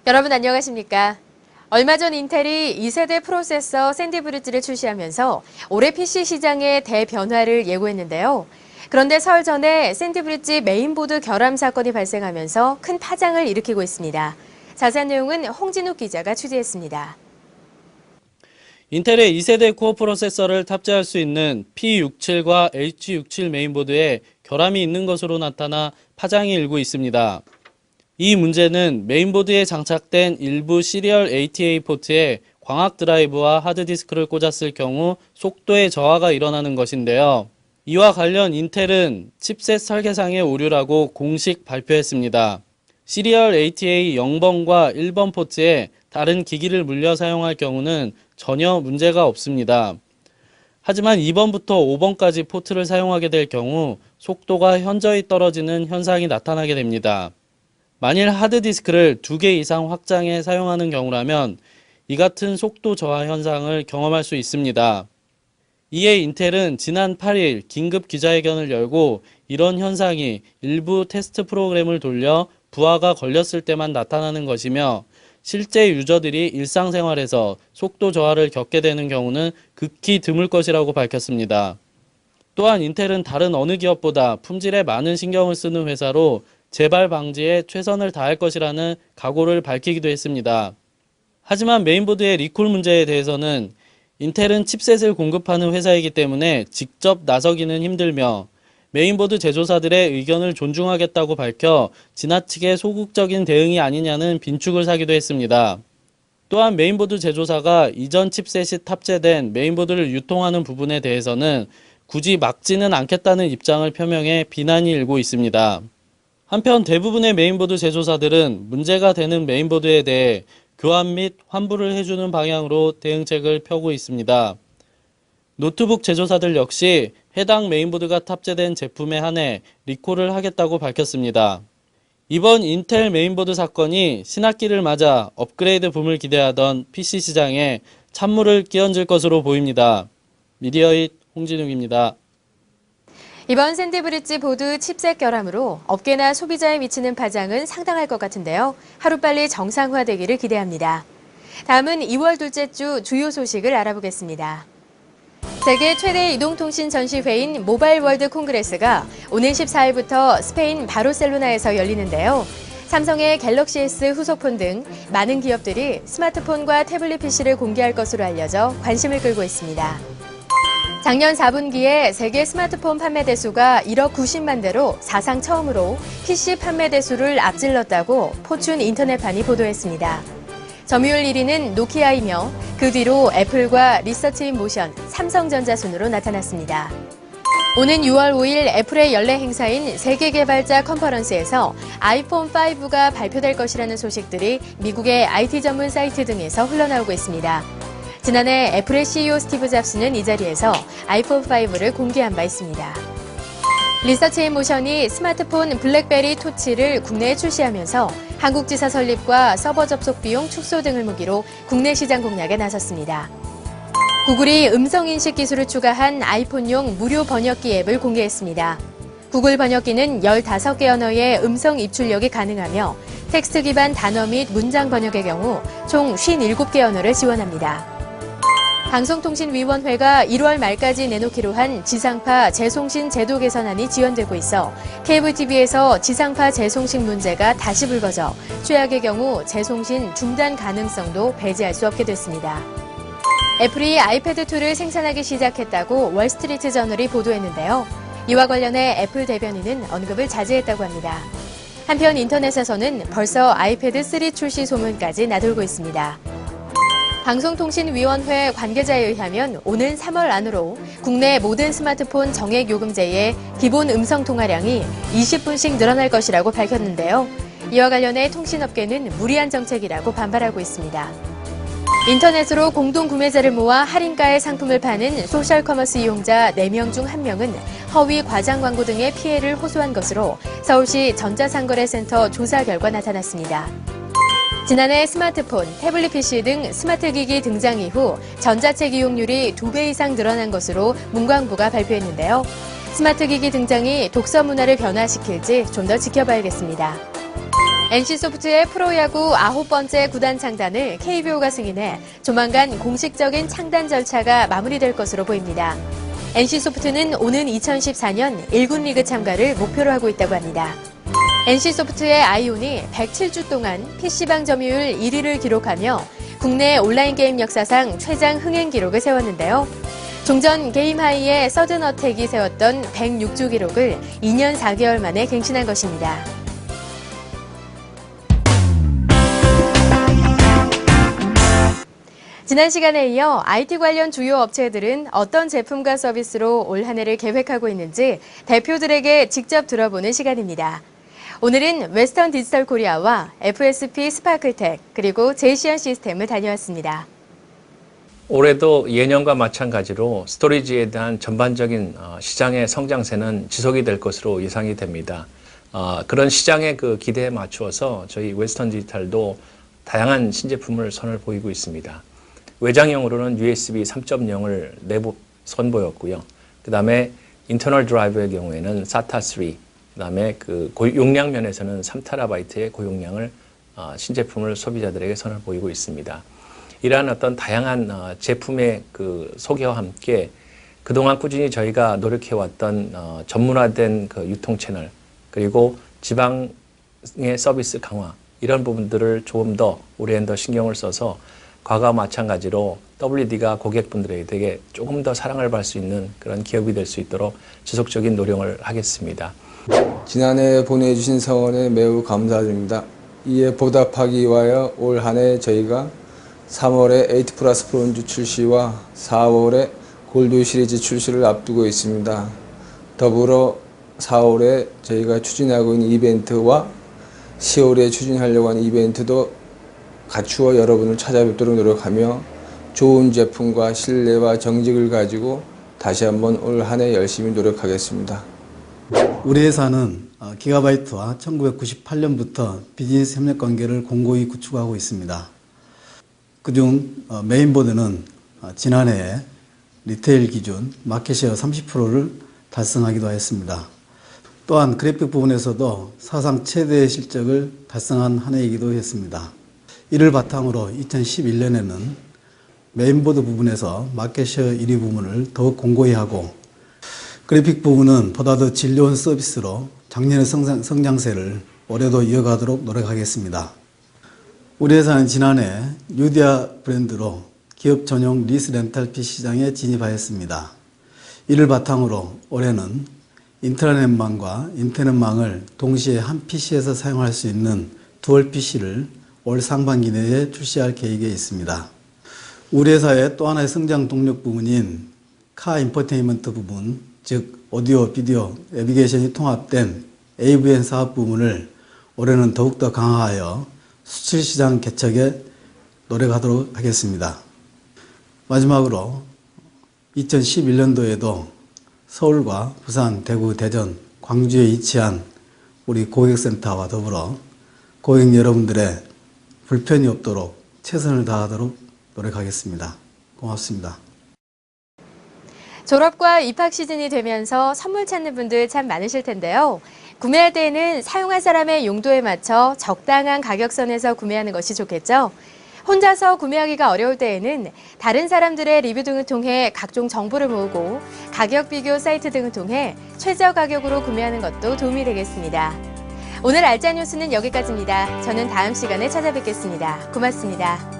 여러분 안녕하십니까? 얼마 전 인텔이 2세대 프로세서 샌디 브리지를 출시하면서 올해 PC 시장의 대변화를 예고했는데요. 그런데 설 전에 샌디 브리지 메인보드 결함 사건이 발생하면서 큰 파장을 일으키고 있습니다. 자세한 내용은 홍진욱 기자가 취재했습니다. 인텔의 2세대 코어 프로세서를 탑재할 수 있는 P67과 H67 메인보드에 결함이 있는 것으로 나타나 파장이 일고 있습니다. 이 문제는 메인보드에 장착된 일부 시리얼 ATA 포트에 광학 드라이브와 하드디스크를 꽂았을 경우 속도의 저하가 일어나는 것인데요. 이와 관련 인텔은 칩셋 설계상의 오류라고 공식 발표했습니다. 시리얼 ATA 0번과 1번 포트에 다른 기기를 물려 사용할 경우는 전혀 문제가 없습니다. 하지만 2번부터 5번까지 포트를 사용하게 될 경우 속도가 현저히 떨어지는 현상이 나타나게 됩니다. 만일 하드디스크를 2개 이상 확장해 사용하는 경우라면 이 같은 속도 저하 현상을 경험할 수 있습니다. 이에 인텔은 지난 8일 긴급 기자회견을 열고 이런 현상이 일부 테스트 프로그램을 돌려 부하가 걸렸을 때만 나타나는 것이며 실제 유저들이 일상생활에서 속도 저하를 겪게 되는 경우는 극히 드물 것이라고 밝혔습니다. 또한 인텔은 다른 어느 기업보다 품질에 많은 신경을 쓰는 회사로 재발 방지에 최선을 다할 것이라는 각오를 밝히기도 했습니다. 하지만 메인보드의 리콜 문제에 대해서는 인텔은 칩셋을 공급하는 회사이기 때문에 직접 나서기는 힘들며 메인보드 제조사들의 의견을 존중하겠다고 밝혀 지나치게 소극적인 대응이 아니냐는 빈축을 사기도 했습니다. 또한 메인보드 제조사가 이전 칩셋이 탑재된 메인보드를 유통하는 부분에 대해서는 굳이 막지는 않겠다는 입장을 표명해 비난이 일고 있습니다. 한편 대부분의 메인보드 제조사들은 문제가 되는 메인보드에 대해 교환 및 환불을 해주는 방향으로 대응책을 펴고 있습니다. 노트북 제조사들 역시 해당 메인보드가 탑재된 제품에 한해 리콜을 하겠다고 밝혔습니다. 이번 인텔 메인보드 사건이 신학기를 맞아 업그레이드 붐을 기대하던 PC 시장에 찬물을 끼얹을 것으로 보입니다. 미디어잇 홍진욱입니다. 이번 샌디 브리지 보드 칩셋 결함으로 업계나 소비자에 미치는 파장은 상당할 것 같은데요. 하루빨리 정상화되기를 기대합니다. 다음은 2월 둘째 주 주요 소식을 알아보겠습니다. 세계 최대 이동통신 전시회인 모바일 월드 콩그레스가 오는 14일부터 스페인 바르셀로나에서 열리는데요. 삼성의 갤럭시 S 후속폰 등 많은 기업들이 스마트폰과 태블릿 PC를 공개할 것으로 알려져 관심을 끌고 있습니다. 작년 4분기에 세계 스마트폰 판매 대수가 1억 90만 대로 사상 처음으로 PC 판매 대수를 앞질렀다고 포춘 인터넷판이 보도했습니다. 점유율 1위는 노키아이며 그 뒤로 애플과 리서치인모션, 삼성전자 순으로 나타났습니다. 오는 6월 5일 애플의 연례 행사인 세계개발자 컨퍼런스에서 아이폰 5가 발표될 것이라는 소식들이 미국의 IT 전문 사이트 등에서 흘러나오고 있습니다. 지난해 애플의 CEO 스티브 잡스는 이 자리에서 아이폰 5를 공개한 바 있습니다. 리서치인모션이 스마트폰 블랙베리 토치를 국내에 출시하면서 한국 지사 설립과 서버 접속 비용 축소 등을 무기로 국내 시장 공략에 나섰습니다. 구글이 음성인식 기술을 추가한 아이폰용 무료 번역기 앱을 공개했습니다. 구글 번역기는 15개 언어의 음성 입출력이 가능하며 텍스트 기반 단어 및 문장 번역의 경우 총 57개 언어를 지원합니다. 방송통신위원회가 1월 말까지 내놓기로 한 지상파 재송신 제도 개선안이 지연되고 있어 케이블 TV에서 지상파 재송신 문제가 다시 불거져 최악의 경우 재송신 중단 가능성도 배제할 수 없게 됐습니다. 애플이 아이패드2를 생산하기 시작했다고 월스트리트 저널이 보도했는데요. 이와 관련해 애플 대변인은 언급을 자제했다고 합니다. 한편 인터넷에서는 벌써 아이패드3 출시 소문까지 나돌고 있습니다. 방송통신위원회 관계자에 의하면 오는 3월 안으로 국내 모든 스마트폰 정액 요금제의 기본 음성 통화량이 20분씩 늘어날 것이라고 밝혔는데요. 이와 관련해 통신업계는 무리한 정책이라고 반발하고 있습니다. 인터넷으로 공동구매자를 모아 할인가에 상품을 파는 소셜커머스 이용자 4명 중 1명은 허위 과장 광고 등의 피해를 호소한 것으로 서울시 전자상거래센터 조사 결과 나타났습니다. 지난해 스마트폰, 태블릿 PC 등 스마트기기 등장 이후 전자책 이용률이 2배 이상 늘어난 것으로 문광부가 발표했는데요. 스마트기기 등장이 독서 문화를 변화시킬지 좀 더 지켜봐야겠습니다. NC소프트의 프로야구 9번째 구단 창단을 KBO가 승인해 조만간 공식적인 창단 절차가 마무리될 것으로 보입니다. NC소프트는 오는 2014년 1군 리그 참가를 목표로 하고 있다고 합니다. NC소프트의 아이온이 107주 동안 PC방 점유율 1위를 기록하며 국내 온라인 게임 역사상 최장 흥행 기록을 세웠는데요. 종전 게임 하이의 서든어택이 세웠던 106주 기록을 2년 4개월 만에 갱신한 것입니다. 지난 시간에 이어 IT 관련 주요 업체들은 어떤 제품과 서비스로 올 한 해를 계획하고 있는지 대표들에게 직접 들어보는 시간입니다. 오늘은 웨스턴 디지털 코리아와 FSP 스파클텍 그리고 제이시안 시스템을 다녀왔습니다. 올해도 예년과 마찬가지로 스토리지에 대한 전반적인 시장의 성장세는 지속이 될 것으로 예상이 됩니다. 그런 시장의 그 기대에 맞추어서 저희 웨스턴 디지털도 다양한 신제품을 선을 보이고 있습니다. 외장형으로는 USB 3.0을 내부 선보였고요. 그 다음에 인터널 드라이브의 경우에는 SATA 3, 그 다음에 그 용량 면에서는 3TB의 고용량을 신제품을 소비자들에게 선을 보이고 있습니다. 이러한 어떤 다양한 제품의 그 소개와 함께 그동안 꾸준히 저희가 노력해왔던 전문화된 그 유통 채널 그리고 지방의 서비스 강화 이런 부분들을 조금 더 올해는 더 신경을 써서 과거와 마찬가지로 WD가 고객분들에게 조금 더 사랑을 받을 수 있는 그런 기업이 될 수 있도록 지속적인 노력을 하겠습니다. 지난해 보내주신 성원에 매우 감사드립니다. 이에 보답하기 위하여 올 한 해 저희가 3월에 8 플러스 브론즈 출시와 4월에 골드 시리즈 출시를 앞두고 있습니다. 더불어 4월에 저희가 추진하고 있는 이벤트와 10월에 추진하려고 하는 이벤트도 갖추어 여러분을 찾아뵙도록 노력하며 좋은 제품과 신뢰와 정직을 가지고 다시 한번 올 한 해 열심히 노력하겠습니다. 우리 회사는 기가바이트와 1998년부터 비즈니스 협력 관계를 공고히 구축하고 있습니다. 그중 메인보드는 지난해에 리테일 기준 마켓쉐어 30%를 달성하기도 했습니다. 또한 그래픽 부분에서도 사상 최대의 실적을 달성한 한 해이기도 했습니다. 이를 바탕으로 2011년에는 메인보드 부분에서 마켓쉐어 1위 부문을 더욱 공고히 하고 그래픽 부분은 보다 더 질 좋은 서비스로 작년의 성장세를 올해도 이어가도록 노력하겠습니다. 우리 회사는 지난해 뉴디아 브랜드로 기업 전용 리스 렌탈 PC 시장에 진입하였습니다. 이를 바탕으로 올해는 인트라넷망과 인터넷망을 동시에 한 PC에서 사용할 수 있는 듀얼 PC를 올 상반기 내에 출시할 계획에 있습니다. 우리 회사의 또 하나의 성장 동력 부분인 카 인포테인먼트 부분, 즉 오디오, 비디오, 내비게이션이 통합된 AVN 사업 부문을 올해는 더욱더 강화하여 수출 시장 개척에 노력하도록 하겠습니다. 마지막으로 2011년도에도 서울과 부산, 대구, 대전, 광주에 위치한 우리 고객센터와 더불어 고객 여러분들의 불편이 없도록 최선을 다하도록 노력하겠습니다. 고맙습니다. 졸업과 입학 시즌이 되면서 선물 찾는 분들 참 많으실 텐데요. 구매할 때에는 사용할 사람의 용도에 맞춰 적당한 가격선에서 구매하는 것이 좋겠죠. 혼자서 구매하기가 어려울 때에는 다른 사람들의 리뷰 등을 통해 각종 정보를 모으고 가격 비교 사이트 등을 통해 최저 가격으로 구매하는 것도 도움이 되겠습니다. 오늘 알짜 뉴스는 여기까지입니다. 저는 다음 시간에 찾아뵙겠습니다. 고맙습니다.